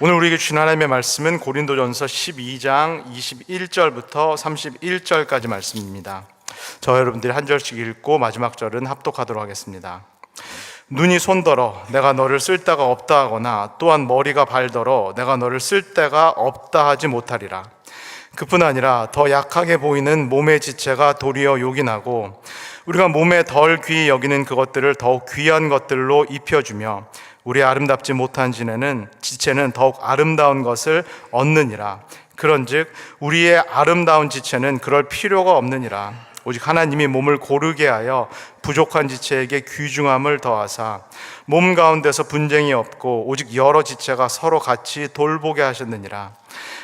오늘 우리에게 주신 하나님의 말씀은 고린도전서 12장 21절부터 31절까지 말씀입니다. 저 여러분들이 한 절씩 읽고 마지막 절은 합독하도록 하겠습니다. 눈이 손더러 내가 너를 쓸 데가 없다 하거나 또한 머리가 발더러 내가 너를 쓸 데가 없다 하지 못하리라. 그뿐 아니라 더 약하게 보이는 몸의 지체가 도리어 요긴하고 우리가 몸에 덜 귀히 여기는 그것들을 더욱 귀한 것들로 입혀주며 우리 아름답지 못한 지체는 더욱 아름다운 것을 얻느니라. 그런즉 우리의 아름다운 지체는 그럴 필요가 없느니라. 오직 하나님이 몸을 고르게 하여 부족한 지체에게 귀중함을 더하사 몸 가운데서 분쟁이 없고 오직 여러 지체가 서로 같이 돌보게 하셨느니라.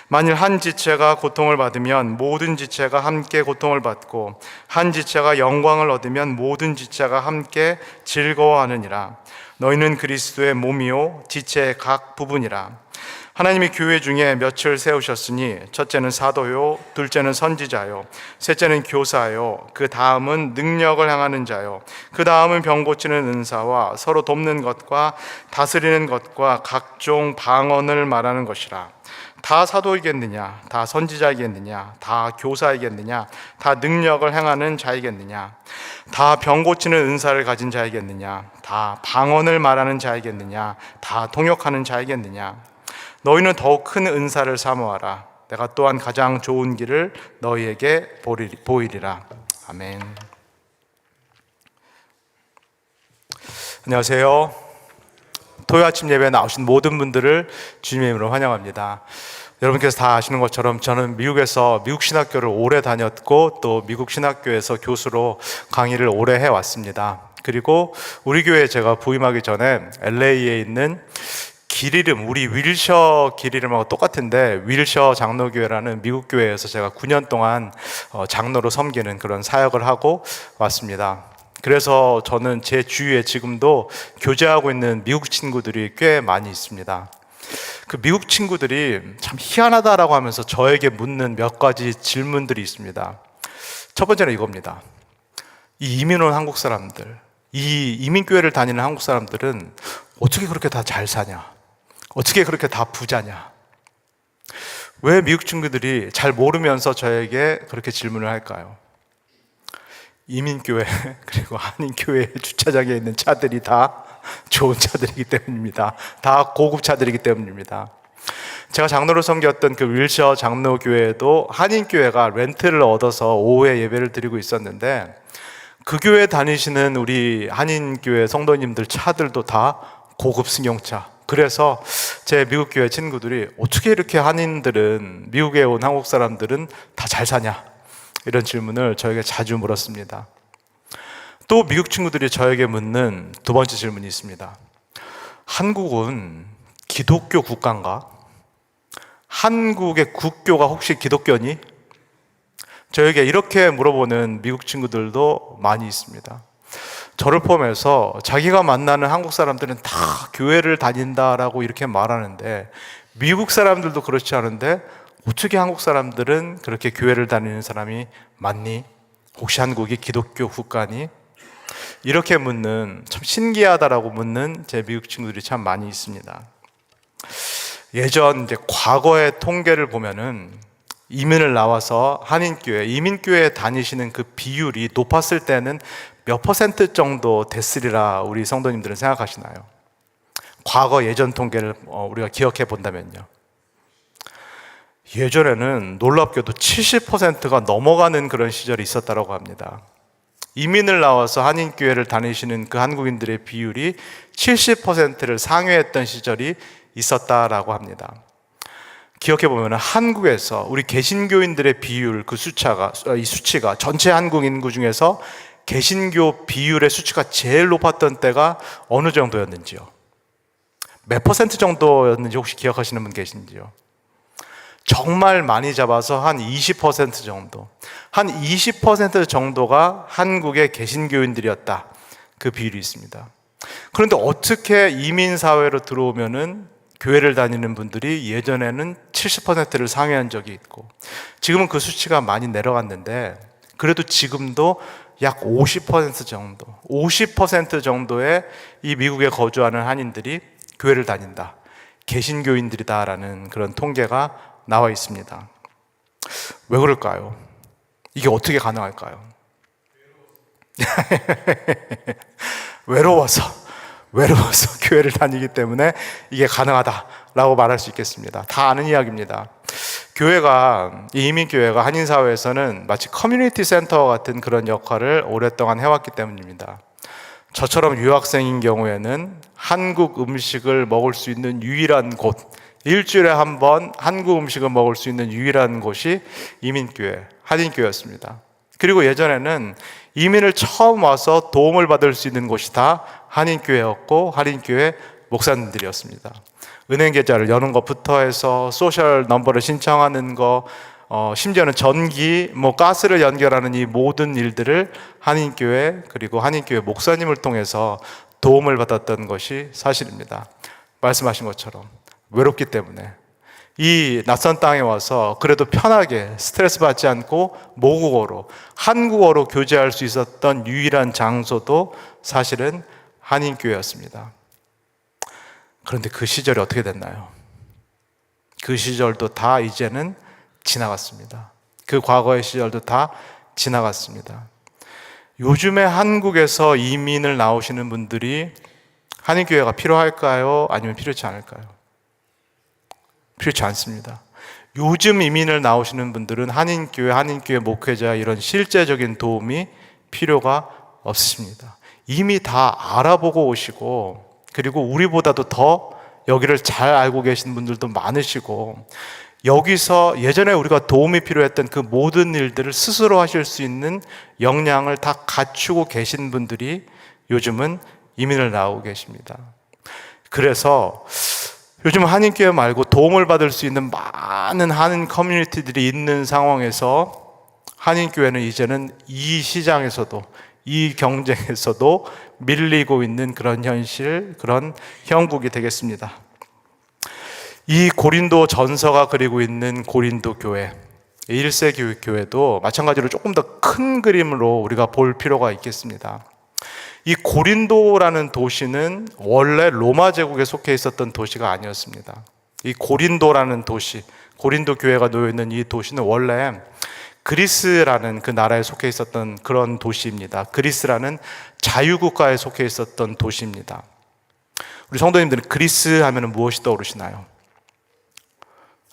만일 한 지체가 고통을 받으면 모든 지체가 함께 고통을 받고 한 지체가 영광을 얻으면 모든 지체가 함께 즐거워하느니라. 너희는 그리스도의 몸이요 지체의 각 부분이라. 하나님이 교회 중에 몇을 세우셨으니 첫째는 사도요, 둘째는 선지자요, 셋째는 교사요, 그 다음은 능력을 행하는 자요, 그 다음은 병 고치는 은사와 서로 돕는 것과 다스리는 것과 각종 방언을 말하는 것이라. 다 사도이겠느냐? 다 선지자이겠느냐? 다 교사이겠느냐? 다 능력을 행하는 자이겠느냐? 다 병 고치는 은사를 가진 자이겠느냐? 다 방언을 말하는 자이겠느냐? 다 통역하는 자이겠느냐? 너희는 더욱 큰 은사를 사모하라. 내가 또한 가장 좋은 길을 너희에게 보이리라. 아멘. 안녕하세요. 토요 아침 예배에 나오신 모든 분들을 주님의 이름으로 환영합니다. 여러분께서 다 아시는 것처럼 저는 미국에서 미국 신학교를 오래 다녔고 또 미국 신학교에서 교수로 강의를 오래 해왔습니다. 그리고 우리 교회에 제가 부임하기 전에 LA에 있는 길 이름, 우리 윌셔 길 이름하고 똑같은데 윌셔 장로교회라는 미국 교회에서 제가 9년 동안 장로로 섬기는 그런 사역을 하고 왔습니다. 그래서 저는 제 주위에 지금도 교제하고 있는 미국 친구들이 꽤 많이 있습니다. 그 미국 친구들이 참 희한하다라고 하면서 저에게 묻는 몇 가지 질문들이 있습니다. 첫 번째는 이겁니다. 이 이민 온 한국 사람들, 이 이민교회를 다니는 한국 사람들은 어떻게 그렇게 다 잘 사냐? 어떻게 그렇게 다 부자냐? 왜 미국 친구들이 잘 모르면서 저에게 그렇게 질문을 할까요? 이민교회 그리고 한인교회 주차장에 있는 차들이 다 좋은 차들이기 때문입니다. 다 고급 차들이기 때문입니다. 제가 장로로 섬겼던 그 윌셔 장로교회도 한인교회가 렌트를 얻어서 오후에 예배를 드리고 있었는데 그 교회 다니시는 우리 한인교회 성도님들 차들도 다 고급 승용차. 그래서 제 미국 교회 친구들이 어떻게 이렇게 한인들은, 미국에 온 한국 사람들은 다 잘 사냐? 이런 질문을 저에게 자주 물었습니다. 또 미국 친구들이 저에게 묻는 두 번째 질문이 있습니다. 한국은 기독교 국가인가? 한국의 국교가 혹시 기독교니? 저에게 이렇게 물어보는 미국 친구들도 많이 있습니다. 저를 포함해서 자기가 만나는 한국 사람들은 다 교회를 다닌다라고 이렇게 말하는데 미국 사람들도 그렇지 않은데 어떻게 한국 사람들은 그렇게 교회를 다니는 사람이 많니? 혹시 한국이 기독교 국가니? 이렇게 묻는, 참 신기하다라고 묻는 제 미국 친구들이 참 많이 있습니다. 예전 과거의 통계를 보면은 이민을 나와서 한인교회, 이민교회에 다니시는 그 비율이 높았을 때는 몇 퍼센트 정도 됐으리라 우리 성도님들은 생각하시나요? 과거 예전 통계를 우리가 기억해 본다면요. 예전에는 놀랍게도 70%가 넘어가는 그런 시절이 있었다고 합니다. 이민을 나와서 한인교회를 다니시는 그 한국인들의 비율이 70%를 상회했던 시절이 있었다라고 합니다. 기억해 보면 한국에서 우리 개신교인들의 비율, 이 수치가 전체 한국 인구 중에서 개신교 비율의 수치가 제일 높았던 때가 어느 정도였는지요? 몇 퍼센트 정도였는지 혹시 기억하시는 분 계신지요? 정말 많이 잡아서 한 20% 정도, 한 20% 정도가 한국의 개신교인들이었다. 그 비율이 있습니다. 그런데 어떻게 이민사회로 들어오면은 교회를 다니는 분들이 예전에는 70%를 상회한 적이 있고 지금은 그 수치가 많이 내려갔는데 그래도 지금도 약 50% 정도의 이 미국에 거주하는 한인들이 교회를 다닌다. 개신교인들이다라는 그런 통계가 나와 있습니다. 왜 그럴까요? 이게 어떻게 가능할까요? 외로워서 교회를 다니기 때문에 이게 가능하다라고 말할 수 있겠습니다. 다 아는 이야기입니다. 교회가, 이민교회가 한인사회에서는 마치 커뮤니티 센터와 같은 그런 역할을 오랫동안 해왔기 때문입니다. 저처럼 유학생인 경우에는 한국 음식을 먹을 수 있는 유일한 곳, 일주일에 한 번 한국 음식을 먹을 수 있는 유일한 곳이 이민교회, 한인교회였습니다. 그리고 예전에는 이민을 처음 와서 도움을 받을 수 있는 곳이 다 한인교회였고 한인교회 목사님들이었습니다. 은행 계좌를 여는 것부터 해서 소셜 넘버를 신청하는 거, 심지어는 전기, 가스를 연결하는 이 모든 일들을 한인교회 그리고 한인교회 목사님을 통해서 도움을 받았던 것이 사실입니다. 말씀하신 것처럼 외롭기 때문에 이 낯선 땅에 와서 그래도 편하게 스트레스 받지 않고 모국어로, 한국어로 교제할 수 있었던 유일한 장소도 사실은 한인교회였습니다. 그런데 그 시절이 어떻게 됐나요? 그 시절도 다 이제는 지나갔습니다. 그 과거의 시절도 다 지나갔습니다. 요즘에 한국에서 이민을 나오시는 분들이 한인교회가 필요할까요? 아니면 필요치 않을까요? 필요치 않습니다. 요즘 이민을 나오시는 분들은 한인교회 목회자 이런 실제적인 도움이 필요가 없습니다. 이미 다 알아보고 오시고, 그리고 우리보다도 더 여기를 잘 알고 계신 분들도 많으시고, 여기서 예전에 우리가 도움이 필요했던 그 모든 일들을 스스로 하실 수 있는 역량을 다 갖추고 계신 분들이 요즘은 이민을 나오고 계십니다. 그래서 요즘 한인교회 말고 도움을 받을 수 있는 많은 한인 커뮤니티들이 있는 상황에서 한인교회는 이제는 이 시장에서도, 이 경쟁에서도 밀리고 있는 그런 현실, 그런 형국이 되겠습니다. 이 고린도 전서가 그리고 있는 고린도 교회, 1세기 교회도 마찬가지로 조금 더 큰 그림으로 우리가 볼 필요가 있겠습니다. 이 고린도라는 도시는 원래 로마 제국에 속해 있었던 도시가 아니었습니다. 이 고린도라는 도시, 고린도 교회가 놓여 있는 이 도시는 원래 그리스라는 그 나라에 속해 있었던 그런 도시입니다. 그리스라는 자유국가에 속해 있었던 도시입니다. 우리 성도님들은 그리스 하면 무엇이 떠오르시나요?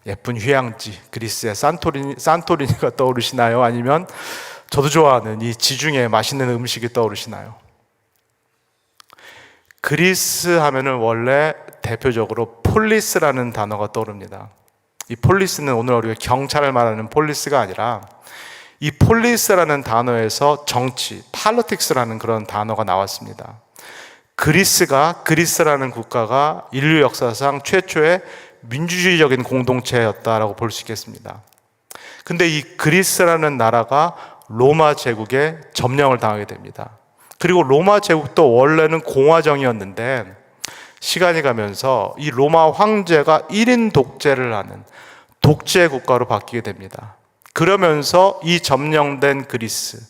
예쁜 휴양지, 그리스의 산토리니가 떠오르시나요? 아니면 저도 좋아하는 이 지중해 맛있는 음식이 떠오르시나요? 그리스 하면은 원래 대표적으로 폴리스라는 단어가 떠오릅니다. 이 폴리스는 오늘 우리가 경찰을 말하는 폴리스가 아니라 이 폴리스라는 단어에서 정치, 팔로틱스라는 그런 단어가 나왔습니다. 그리스라는 국가가 인류 역사상 최초의 민주주의적인 공동체였다라고 볼 수 있겠습니다. 근데 이 그리스라는 나라가 로마 제국에 점령을 당하게 됩니다. 그리고 로마 제국도 원래는 공화정이었는데 시간이 가면서 이 로마 황제가 1인 독재를 하는 독재 국가로 바뀌게 됩니다. 그러면서 이 점령된 그리스,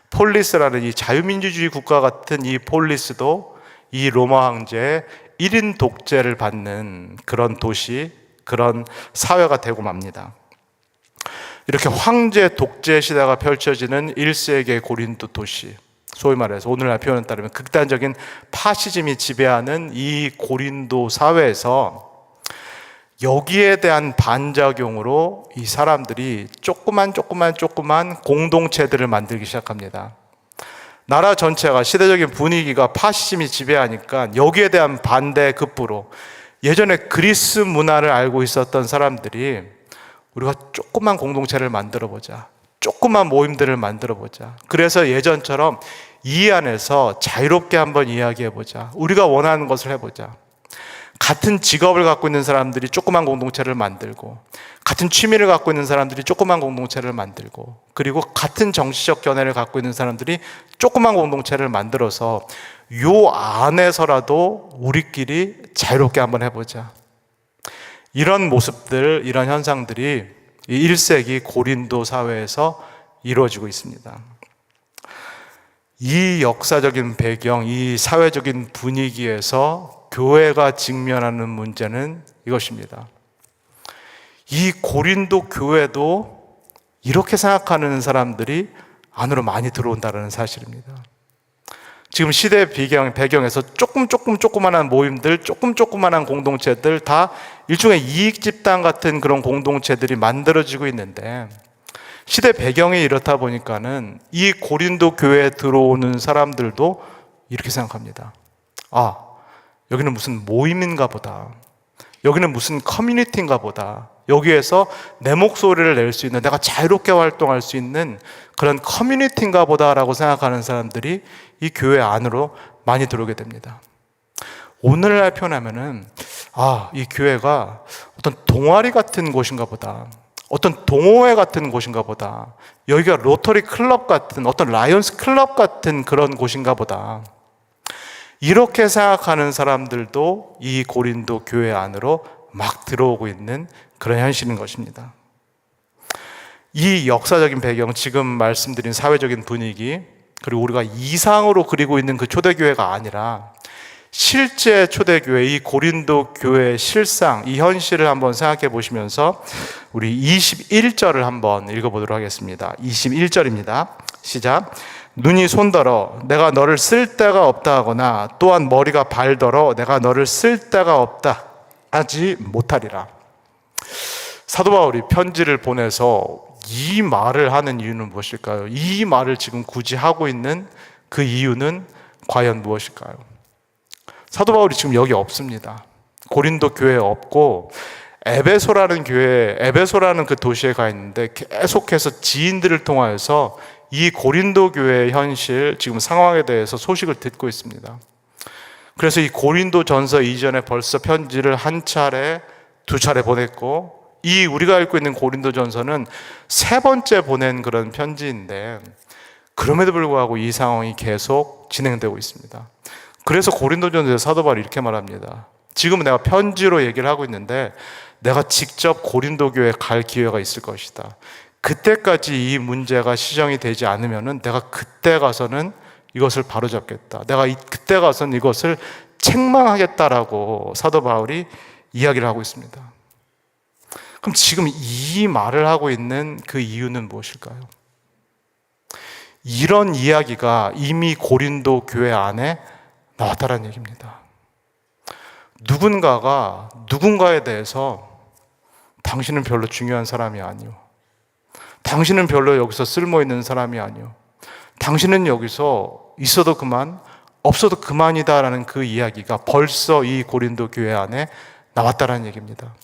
폴리스라는 이 자유민주주의 국가 같은 이 폴리스도 이 로마 황제의 1인 독재를 받는 그런 도시, 그런 사회가 되고 맙니다. 이렇게 황제 독재 시대가 펼쳐지는 1세기의 고린도 도시, 소위 말해서 오늘날 표현에 따르면 극단적인 파시즘이 지배하는 이 고린도 사회에서 여기에 대한 반작용으로 이 사람들이 조그만 공동체들을 만들기 시작합니다. 나라 전체가, 시대적인 분위기가 파시즘이 지배하니까 여기에 대한 반대 급부로 예전에 그리스 문화를 알고 있었던 사람들이 우리가 조그만 공동체를 만들어보자, 조그만 모임들을 만들어보자, 그래서 예전처럼 이 안에서 자유롭게 한번 이야기해보자, 우리가 원하는 것을 해보자, 같은 직업을 갖고 있는 사람들이 조그만 공동체를 만들고, 같은 취미를 갖고 있는 사람들이 조그만 공동체를 만들고, 그리고 같은 정치적 견해를 갖고 있는 사람들이 조그만 공동체를 만들어서 요 안에서라도 우리끼리 자유롭게 한번 해보자. 이런 모습들, 이런 현상들이 이 1세기 고린도 사회에서 이루어지고 있습니다. 이 역사적인 배경, 이 사회적인 분위기에서 교회가 직면하는 문제는 이것입니다. 이 고린도 교회도 이렇게 생각하는 사람들이 안으로 많이 들어온다는 사실입니다. 지금 시대 배경에서 조그만한 모임들, 조그만한 공동체들, 다 일종의 이익 집단 같은 그런 공동체들이 만들어지고 있는데, 시대 배경이 이렇다 보니까는 이 고린도 교회에 들어오는 사람들도 이렇게 생각합니다. 아, 여기는 무슨 모임인가 보다. 여기는 무슨 커뮤니티인가 보다. 여기에서 내 목소리를 낼 수 있는, 내가 자유롭게 활동할 수 있는 그런 커뮤니티인가 보다라고 생각하는 사람들이 이 교회 안으로 많이 들어오게 됩니다. 오늘날 표현하면은, 이 교회가 어떤 동아리 같은 곳인가 보다. 어떤 동호회 같은 곳인가 보다. 여기가 로터리 클럽 같은, 어떤 라이온스 클럽 같은 그런 곳인가 보다. 이렇게 생각하는 사람들도 이 고린도 교회 안으로 막 들어오고 있는 그런 현실인 것입니다. 이 역사적인 배경, 지금 말씀드린 사회적인 분위기, 그리고 우리가 이상으로 그리고 있는 그 초대교회가 아니라 실제 초대교회, 이 고린도 교회의 실상, 이 현실을 한번 생각해 보시면서 우리 21절을 한번 읽어보도록 하겠습니다. 21절입니다. 시작. 눈이 손더러 내가 너를 쓸 데가 없다 하거나 또한 머리가 발더러 내가 너를 쓸 데가 없다 하지 못하리라. 사도 바울이 편지를 보내서 이 말을 하는 이유는 무엇일까요? 이 말을 지금 굳이 하고 있는 그 이유는 과연 무엇일까요? 사도 바울이 지금 여기 없습니다. 고린도 교회에 없고 에베소라는 교회, 에베소라는 그 도시에 가 있는데 계속해서 지인들을 통하여서 이 고린도 교회의 현실, 지금 상황에 대해서 소식을 듣고 있습니다. 그래서 이 고린도 전서 이전에 벌써 편지를 한 차례, 두 차례 보냈고, 이 우리가 읽고 있는 고린도 전서는 세 번째 보낸 그런 편지인데, 그럼에도 불구하고 이 상황이 계속 진행되고 있습니다. 그래서 고린도 전서의 사도 바울이 이렇게 말합니다. 지금 내가 편지로 얘기를 하고 있는데 내가 직접 고린도 교회에 갈 기회가 있을 것이다. 그때까지 이 문제가 시정이 되지 않으면은 내가 그때 가서는 이것을 바로잡겠다. 내가 그때 가서는 이것을 책망하겠다라고 사도 바울이 이야기를 하고 있습니다. 그럼 지금 이 말을 하고 있는 그 이유는 무엇일까요? 이런 이야기가 이미 고린도 교회 안에 나왔다는 얘기입니다. 누군가가 누군가에 대해서 당신은 별로 중요한 사람이 아니오. 당신은 별로 여기서 쓸모있는 사람이 아니오. 당신은 여기서 있어도 그만, 없어도 그만이다라는 그 이야기가 벌써 이 고린도 교회 안에 나왔다는 얘기입니다.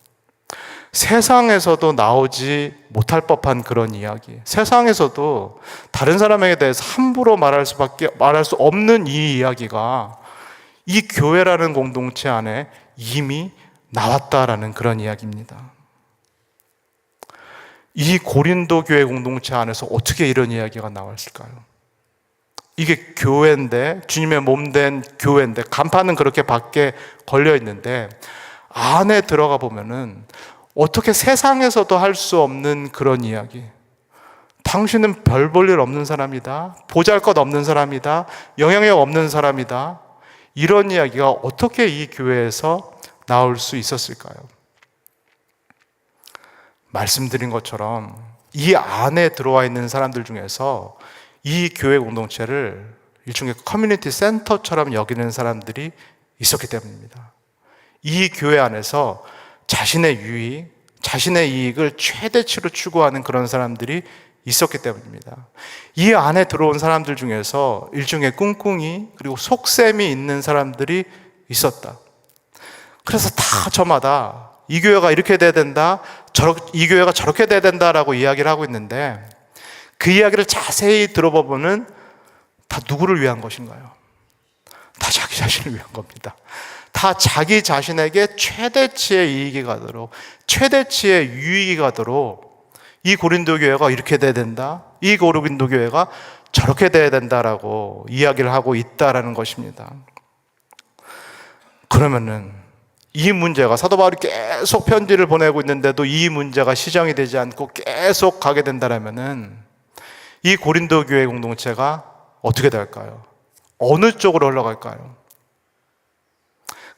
세상에서도 나오지 못할 법한 그런 이야기, 세상에서도 다른 사람에게 대해서 함부로 말할 수 없는 이 이야기가 이 교회라는 공동체 안에 이미 나왔다라는 그런 이야기입니다. 이 고린도 교회 공동체 안에서 어떻게 이런 이야기가 나왔을까요? 이게 교회인데, 주님의 몸된 교회인데, 간판은 그렇게 밖에 걸려 있는데 안에 들어가 보면은 어떻게 세상에서도 할 수 없는 그런 이야기, 당신은 별 볼 일 없는 사람이다, 보잘것 없는 사람이다, 영향력 없는 사람이다, 이런 이야기가 어떻게 이 교회에서 나올 수 있었을까요? 말씀드린 것처럼 이 안에 들어와 있는 사람들 중에서 이 교회 공동체를 일종의 커뮤니티 센터처럼 여기는 사람들이 있었기 때문입니다. 이 교회 안에서 자신의 유익, 자신의 이익을 최대치로 추구하는 그런 사람들이 있었기 때문입니다. 이 안에 들어온 사람들 중에서 일종의 꿍꿍이, 그리고 속셈이 있는 사람들이 있었다. 그래서 다 저마다 이 교회가 이렇게 돼야 된다, 이 교회가 저렇게 돼야 된다라고 이야기를 하고 있는데, 그 이야기를 자세히 들어보면은 다 누구를 위한 것인가요? 다 자기 자신을 위한 겁니다. 다 자기 자신에게 최대치의 이익이 가도록, 최대치의 유익이 가도록 이 고린도 교회가 이렇게 돼야 된다, 이 고린도 교회가 저렇게 돼야 된다라고 이야기를 하고 있다라는 것입니다. 그러면은 이 문제가, 사도 바울이 계속 편지를 보내고 있는데도 이 문제가 시정이 되지 않고 계속 가게 된다라면은 이 고린도 교회 공동체가 어떻게 될까요? 어느 쪽으로 흘러갈까요?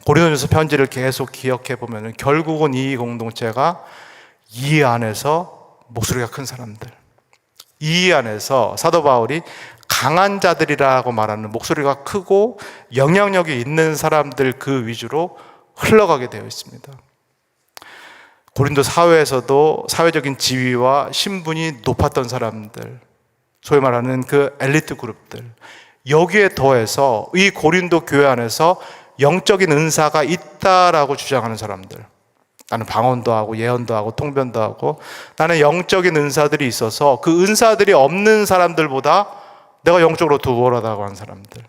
고린도전서 편지를 계속 기억해 보면 결국은 이 공동체가 이 안에서 목소리가 큰 사람들, 이 안에서 사도 바울이 강한 자들이라고 말하는 목소리가 크고 영향력이 있는 사람들 그 위주로 흘러가게 되어 있습니다. 고린도 사회에서도 사회적인 지위와 신분이 높았던 사람들, 소위 말하는 그 엘리트 그룹들, 여기에 더해서 이 고린도 교회 안에서 영적인 은사가 있다라고 주장하는 사람들, 나는 방언도 하고 예언도 하고 통변도 하고 나는 영적인 은사들이 있어서 그 은사들이 없는 사람들보다 내가 영적으로 더 우월하다고 하는 사람들,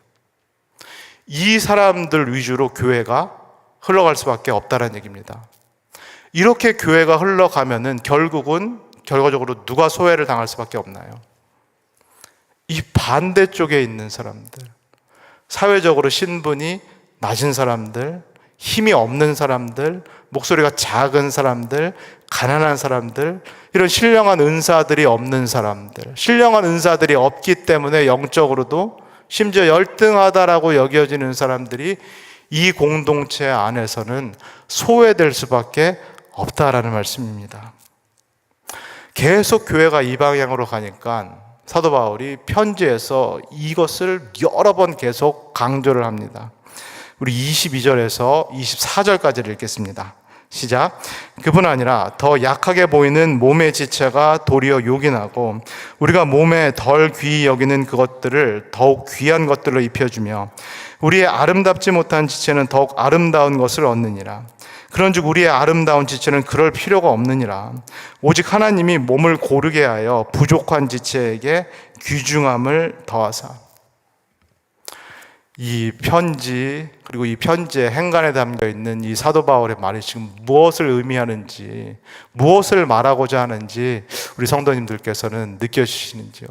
이 사람들 위주로 교회가 흘러갈 수밖에 없다는 얘기입니다. 이렇게 교회가 흘러가면은 결과적으로 누가 소외를 당할 수밖에 없나요? 이 반대쪽에 있는 사람들, 사회적으로 신분이 낮은 사람들, 힘이 없는 사람들, 목소리가 작은 사람들, 가난한 사람들, 이런 신령한 은사들이 없는 사람들, 신령한 은사들이 없기 때문에 영적으로도 심지어 열등하다라고 여겨지는 사람들이 이 공동체 안에서는 소외될 수밖에 없다라는 말씀입니다. 계속 교회가 이 방향으로 가니까 사도 바울이 편지에서 이것을 여러 번 계속 강조를 합니다. 우리 22절에서 24절까지를 읽겠습니다. 시작. 그뿐 아니라 더 약하게 보이는 몸의 지체가 도리어 요긴하고 우리가 몸에 덜 귀히 여기는 그것들을 더욱 귀한 것들로 입혀주며 우리의 아름답지 못한 지체는 더욱 아름다운 것을 얻느니라. 그런즉 우리의 아름다운 지체는 그럴 필요가 없느니라. 오직 하나님이 몸을 고르게 하여 부족한 지체에게 귀중함을 더하사. 이 편지, 그리고 이 편지의 행간에 담겨 있는 이 사도 바울의 말이 지금 무엇을 의미하는지, 무엇을 말하고자 하는지 우리 성도님들께서는 느껴지시는지요?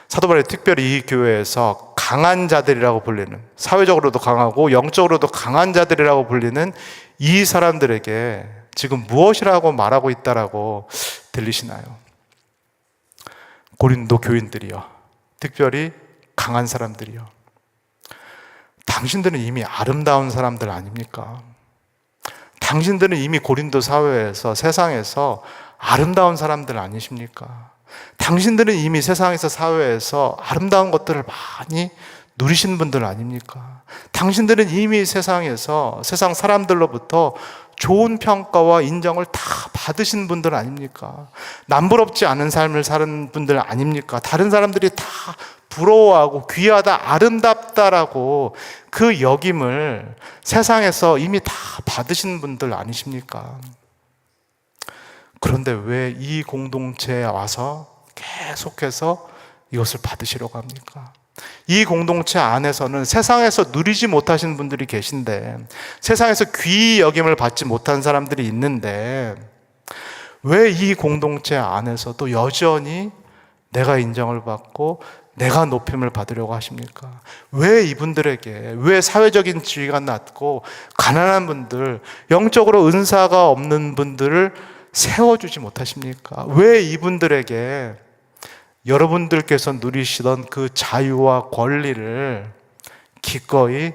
사도 바울이 특별히 이 교회에서 강한 자들이라고 불리는, 사회적으로도 강하고 영적으로도 강한 자들이라고 불리는 이 사람들에게 지금 무엇이라고 말하고 있다라고 들리시나요? 고린도 교인들이요, 특별히 강한 사람들이요, 당신들은 이미 아름다운 사람들 아닙니까? 당신들은 이미 고린도 사회에서, 세상에서 아름다운 사람들 아니십니까? 당신들은 이미 세상에서, 사회에서 아름다운 것들을 많이 누리신 분들 아닙니까? 당신들은 이미 세상에서, 세상 사람들로부터 좋은 평가와 인정을 다 받으신 분들 아닙니까? 남부럽지 않은 삶을 사는 분들 아닙니까? 다른 사람들이 다 부러워하고 귀하다, 아름답다라고 그 역임을 세상에서 이미 다 받으신 분들 아니십니까? 그런데 왜 이 공동체에 와서 계속해서 이것을 받으시려고 합니까? 이 공동체 안에서는 세상에서 누리지 못하신 분들이 계신데, 세상에서 귀히 여김을 받지 못한 사람들이 있는데, 왜 이 공동체 안에서도 여전히 내가 인정을 받고 내가 높임을 받으려고 하십니까? 왜 이분들에게, 왜 사회적인 지위가 낮고 가난한 분들, 영적으로 은사가 없는 분들을 세워주지 못하십니까? 왜 이분들에게 여러분들께서 누리시던 그 자유와 권리를 기꺼이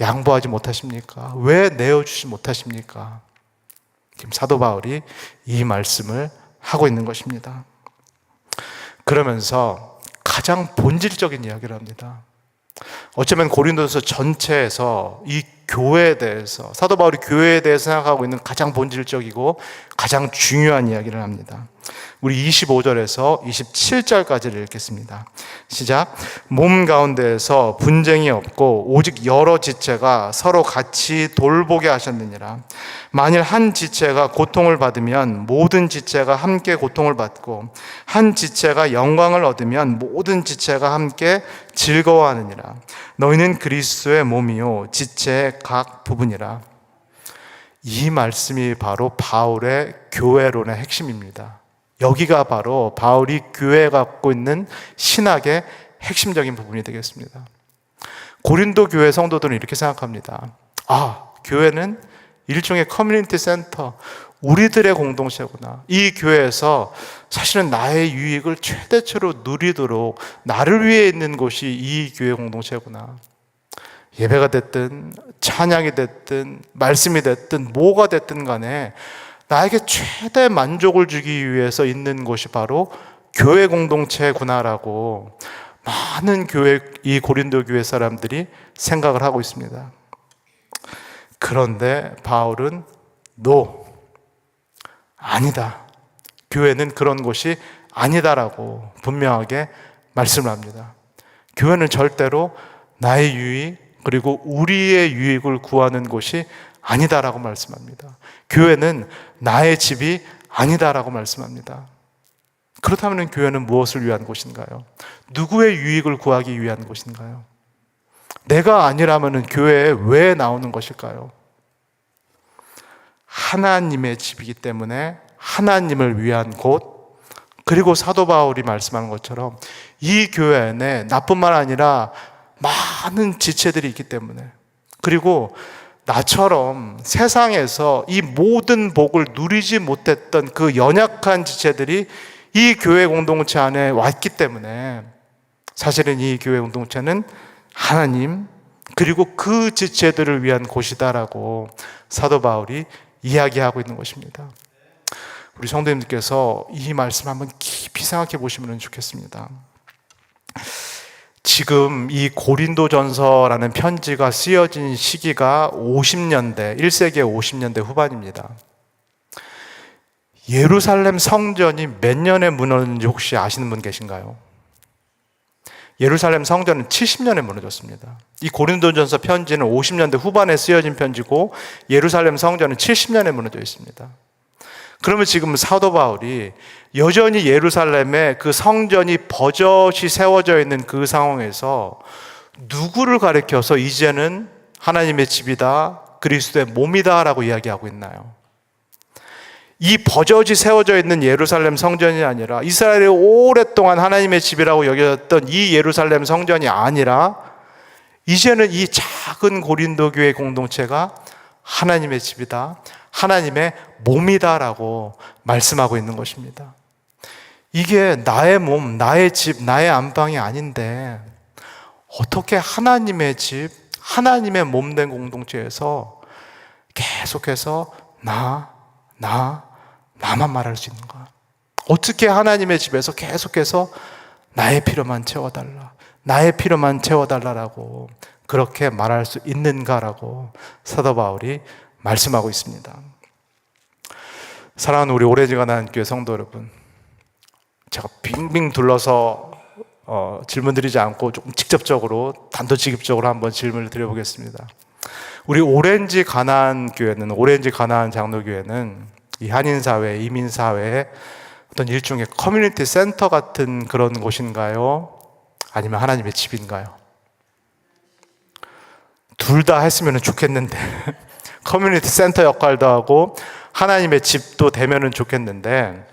양보하지 못하십니까? 왜 내어주지 못하십니까? 지금 사도 바울이 이 말씀을 하고 있는 것입니다. 그러면서 가장 본질적인 이야기를 합니다. 어쩌면 고린도서 전체에서 이 교회에 대해서, 사도 바울이 교회에 대해서 생각하고 있는 가장 본질적이고 가장 중요한 이야기를 합니다. 우리 25절에서 27절까지를 읽겠습니다. 시작. 몸 가운데에서 분쟁이 없고 오직 여러 지체가 서로 같이 돌보게 하셨느니라. 만일 한 지체가 고통을 받으면 모든 지체가 함께 고통을 받고 한 지체가 영광을 얻으면 모든 지체가 함께 즐거워하느니라. 너희는 그리스도의 몸이요 지체의 각 부분이라. 이 말씀이 바로 바울의 교회론의 핵심입니다. 여기가 바로 바울이 교회에 갖고 있는 신학의 핵심적인 부분이 되겠습니다. 고린도 교회 성도들은 이렇게 생각합니다. 교회는 일종의 커뮤니티 센터, 우리들의 공동체구나. 이 교회에서 사실은 나의 유익을 최대치로 누리도록 나를 위해 있는 곳이 이 교회 공동체구나. 예배가 됐든 찬양이 됐든 말씀이 됐든 뭐가 됐든 간에 나에게 최대 만족을 주기 위해서 있는 곳이 바로 교회 공동체구나라고 많은 이 고린도 교회 사람들이 생각을 하고 있습니다. 그런데 바울은 아니다. 교회는 그런 곳이 아니다라고 분명하게 말씀을 합니다. 교회는 절대로 나의 유익 그리고 우리의 유익을 구하는 곳이 아니다라고 말씀합니다. 교회는 나의 집이 아니다라고 말씀합니다. 그렇다면 교회는 무엇을 위한 곳인가요? 누구의 유익을 구하기 위한 곳인가요? 내가 아니라면 교회에 왜 나오는 것일까요? 하나님의 집이기 때문에 하나님을 위한 곳, 그리고 사도 바울이 말씀하는 것처럼 이 교회 안에 나뿐만 아니라 많은 지체들이 있기 때문에, 그리고 나처럼 세상에서 이 모든 복을 누리지 못했던 그 연약한 지체들이 이 교회 공동체 안에 왔기 때문에 사실은 이 교회 공동체는 하나님 그리고 그 지체들을 위한 곳이다라고 사도 바울이 이야기하고 있는 것입니다. 우리 성도님들께서 이 말씀 한번 깊이 생각해 보시면 좋겠습니다. 지금 이 고린도전서라는 편지가 쓰여진 시기가 50년대, 1세기의 50년대 후반입니다. 예루살렘 성전이 몇 년에 무너졌는지 혹시 아시는 분 계신가요? 예루살렘 성전은 70년에 무너졌습니다. 이 고린도전서 편지는 50년대 후반에 쓰여진 편지고 예루살렘 성전은 70년에 무너져 있습니다. 그러면 지금 사도 바울이 여전히 예루살렘에 그 성전이 버젓이 세워져 있는 그 상황에서 누구를 가리켜서 이제는 하나님의 집이다, 그리스도의 몸이다 라고 이야기하고 있나요? 이 버젓이 세워져 있는 예루살렘 성전이 아니라 이스라엘이 오랫동안 하나님의 집이라고 여겨졌던 이 예루살렘 성전이 아니라 이제는 이 작은 고린도 교회 공동체가 하나님의 집이다, 하나님의 몸이다라고 말씀하고 있는 것입니다. 이게 나의 몸, 나의 집, 나의 안방이 아닌데 어떻게 하나님의 집, 하나님의 몸 된 공동체에서 계속해서 나만 말할 수 있는가? 어떻게 하나님의 집에서 계속해서 나의 필요만 채워달라, 나의 필요만 채워달라라고 그렇게 말할 수 있는가라고 사도 바울이 말씀하고 있습니다. 사랑하는 우리 오렌지가 난 교회 성도 여러분, 제가 빙빙 둘러서 질문 드리지 않고 조금 직접적으로 단도직입적으로 한번 질문을 드려보겠습니다. 우리 오렌지 가나안 교회는, 오렌지 가나안 장로교회는 이 한인사회, 이민사회의 어떤 일종의 커뮤니티 센터 같은 그런 곳인가요? 아니면 하나님의 집인가요? 둘 다 했으면 좋겠는데 커뮤니티 센터 역할도 하고 하나님의 집도 되면은 좋겠는데,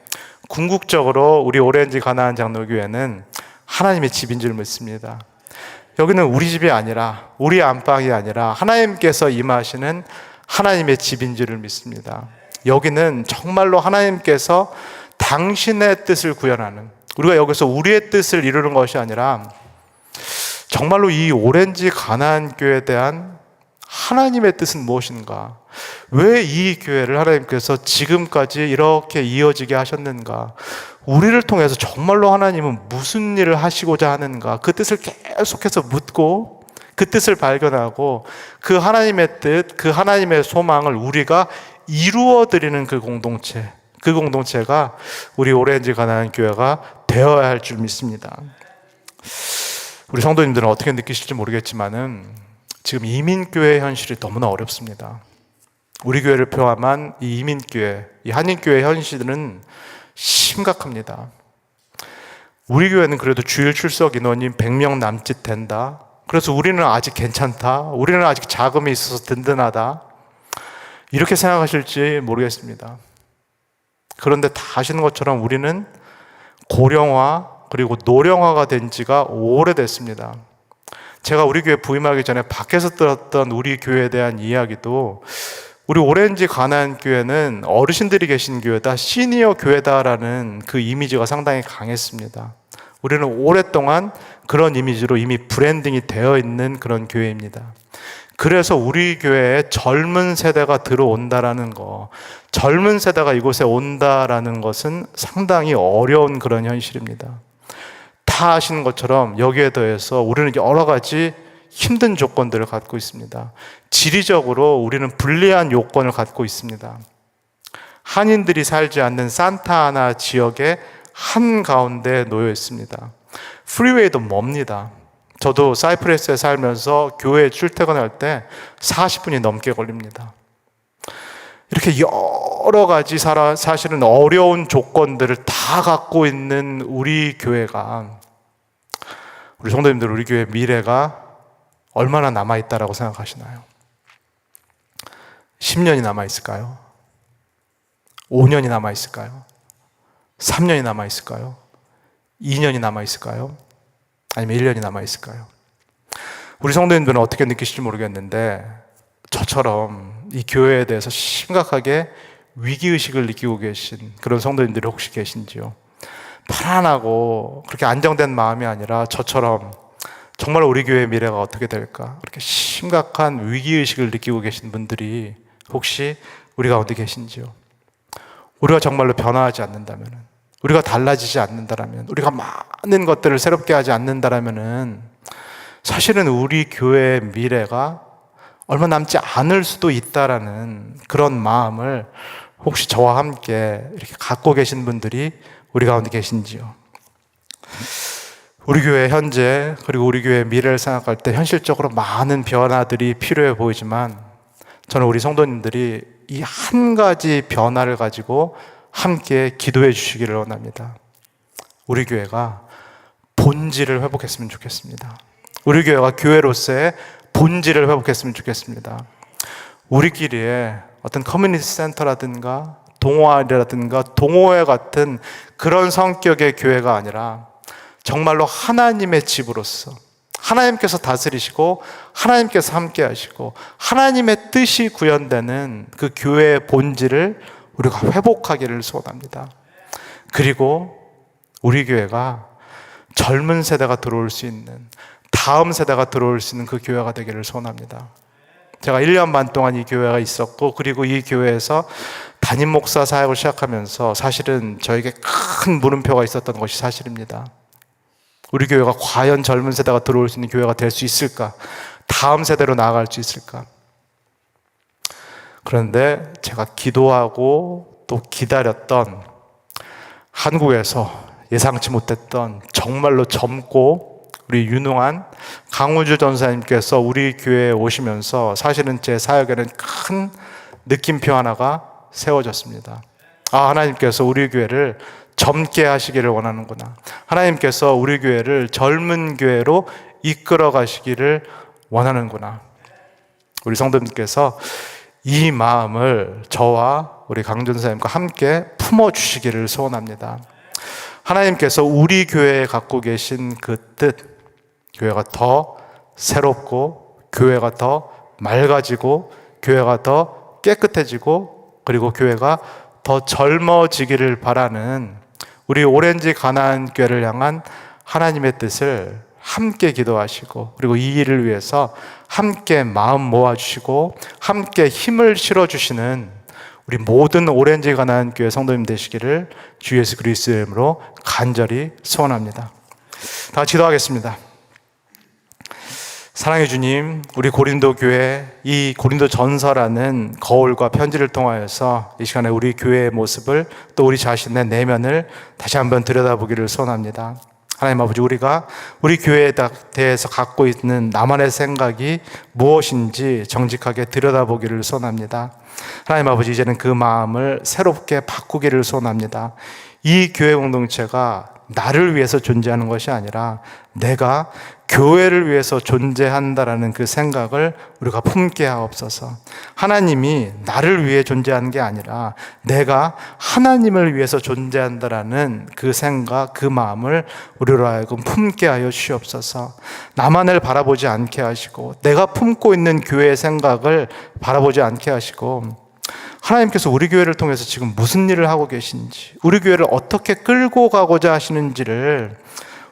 궁극적으로 우리 오렌지 가나안 장로교회는 하나님의 집인 줄 믿습니다. 여기는 우리 집이 아니라, 우리 안방이 아니라 하나님께서 임하시는 하나님의 집인 줄을 믿습니다. 여기는 정말로 하나님께서 당신의 뜻을 구현하는, 우리가 여기서 우리의 뜻을 이루는 것이 아니라 정말로 이 오렌지 가나안 교회에 대한 하나님의 뜻은 무엇인가? 왜 이 교회를 하나님께서 지금까지 이렇게 이어지게 하셨는가? 우리를 통해서 정말로 하나님은 무슨 일을 하시고자 하는가? 그 뜻을 계속해서 묻고 그 뜻을 발견하고 그 하나님의 뜻, 그 하나님의 소망을 우리가 이루어드리는 그 공동체가 우리 오렌지 가나안 교회가 되어야 할 줄 믿습니다. 우리 성도님들은 어떻게 느끼실지 모르겠지만은 지금 이민교회 현실이 너무나 어렵습니다. 우리 교회를 포함한 이 이민교회, 이 한인교회 현실은 심각합니다. 우리 교회는 그래도 주일 출석 인원이 100명 남짓 된다. 그래서 우리는 아직 괜찮다. 우리는 아직 자금이 있어서 든든하다. 이렇게 생각하실지 모르겠습니다. 그런데 다 아시는 것처럼 우리는 고령화 그리고 노령화가 된 지가 오래됐습니다. 제가 우리 교회 부임하기 전에 밖에서 들었던 우리 교회에 대한 이야기도, 우리 오렌지 가나안 교회는 어르신들이 계신 교회다, 시니어 교회다라는 그 이미지가 상당히 강했습니다. 우리는 오랫동안 그런 이미지로 이미 브랜딩이 되어 있는 그런 교회입니다. 그래서 우리 교회에 젊은 세대가 들어온다라는 거, 젊은 세대가 이곳에 온다라는 것은 상당히 어려운 그런 현실입니다. 다 아시는 것처럼 여기에 더해서 우리는 여러 가지 힘든 조건들을 갖고 있습니다. 지리적으로 우리는 불리한 요건을 갖고 있습니다. 한인들이 살지 않는 산타아나 지역의 한가운데 놓여 있습니다. 프리웨이도 멉니다. 저도 사이프러스에 살면서 교회에 출퇴근할 때 40분이 넘게 걸립니다. 이렇게 여러 가지 사실은 어려운 조건들을 다 갖고 있는 우리 교회가, 우리 성도님들, 우리 교회 미래가 얼마나 남아있다라고 생각하시나요? 10년이 남아있을까요? 5년이 남아있을까요? 3년이 남아있을까요? 2년이 남아있을까요? 아니면 1년이 남아있을까요? 우리 성도님들은 어떻게 느끼실지 모르겠는데 저처럼 이 교회에 대해서 심각하게 위기의식을 느끼고 계신 그런 성도님들이 혹시 계신지요? 편안하고 그렇게 안정된 마음이 아니라 저처럼 정말 우리 교회의 미래가 어떻게 될까? 그렇게 심각한 위기의식을 느끼고 계신 분들이 혹시 우리 가운데 계신지요? 우리가 정말로 변화하지 않는다면, 우리가 달라지지 않는다면, 우리가 많은 것들을 새롭게 하지 않는다면 사실은 우리 교회의 미래가 얼마 남지 않을 수도 있다라는 그런 마음을 혹시 저와 함께 이렇게 갖고 계신 분들이 우리 가운데 계신지요? 우리 교회 현재 그리고 우리 교회의 미래를 생각할 때 현실적으로 많은 변화들이 필요해 보이지만 저는 우리 성도님들이 이 한 가지 변화를 가지고 함께 기도해 주시기를 원합니다. 우리 교회가 본질을 회복했으면 좋겠습니다. 우리 교회가 교회로서의 본질을 회복했으면 좋겠습니다. 우리끼리의 어떤 커뮤니티 센터라든가 동아리라든가 동호회 같은 그런 성격의 교회가 아니라 정말로 하나님의 집으로서 하나님께서 다스리시고 하나님께서 함께 하시고 하나님의 뜻이 구현되는 그 교회의 본질을 우리가 회복하기를 소원합니다. 그리고 우리 교회가 젊은 세대가 들어올 수 있는, 다음 세대가 들어올 수 있는 그 교회가 되기를 소원합니다. 제가 1년 반 동안 이 교회가 있었고, 그리고 이 교회에서 담임 목사 사역을 시작하면서 사실은 저에게 큰 물음표가 있었던 것이 사실입니다. 우리 교회가 과연 젊은 세대가 들어올 수 있는 교회가 될 수 있을까? 다음 세대로 나아갈 수 있을까? 그런데 제가 기도하고 또 기다렸던 한국에서 예상치 못했던 정말로 젊고 우리 유능한 강우주 전사님께서 우리 교회에 오시면서 사실은 제 사역에는 큰 느낌표 하나가 세워졌습니다. 하나님께서 우리 교회를 젊게 하시기를 원하는구나. 하나님께서 우리 교회를 젊은 교회로 이끌어 가시기를 원하는구나. 우리 성도님께서 이 마음을 저와 우리 강전사님과 함께 품어주시기를 소원합니다. 하나님께서 우리 교회에 갖고 계신 그 뜻, 교회가 더 새롭고 교회가 더 맑아지고 교회가 더 깨끗해지고 그리고 교회가 더 젊어지기를 바라는 우리 오렌지 가나안 교회를 향한 하나님의 뜻을 함께 기도하시고 그리고 이 일을 위해서 함께 마음 모아주시고 함께 힘을 실어주시는 우리 모든 오렌지 가나안 교회 성도님 되시기를 주 예수 그리스도의 이름으로 간절히 소원합니다. 다 같이 기도하겠습니다. 사랑해 주님, 우리 고린도 교회 이 고린도 전서라는 거울과 편지를 통하여서 이 시간에 우리 교회의 모습을 또 우리 자신의 내면을 다시 한번 들여다보기를 소원합니다. 하나님 아버지, 우리가 우리 교회에 대해서 갖고 있는 나만의 생각이 무엇인지 정직하게 들여다보기를 소원합니다. 하나님 아버지, 이제는 그 마음을 새롭게 바꾸기를 소원합니다. 이 교회 공동체가 나를 위해서 존재하는 것이 아니라 내가 교회를 위해서 존재한다라는 그 생각을 우리가 품게 하옵소서. 하나님이 나를 위해 존재하는 게 아니라 내가 하나님을 위해서 존재한다라는 그 생각, 그 마음을 우리로 하여금 품게 하여 주시옵소서. 나만을 바라보지 않게 하시고 내가 품고 있는 교회의 생각을 바라보지 않게 하시고 하나님께서 우리 교회를 통해서 지금 무슨 일을 하고 계신지, 우리 교회를 어떻게 끌고 가고자 하시는지를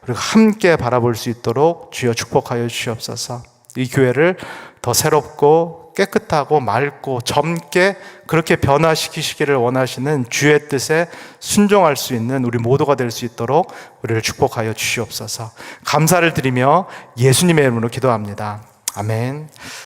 우리가 함께 바라볼 수 있도록 주여 축복하여 주시옵소서. 이 교회를 더 새롭고 깨끗하고 맑고 젊게 그렇게 변화시키시기를 원하시는 주의 뜻에 순종할 수 있는 우리 모두가 될 수 있도록 우리를 축복하여 주시옵소서. 감사를 드리며 예수님의 이름으로 기도합니다. 아멘.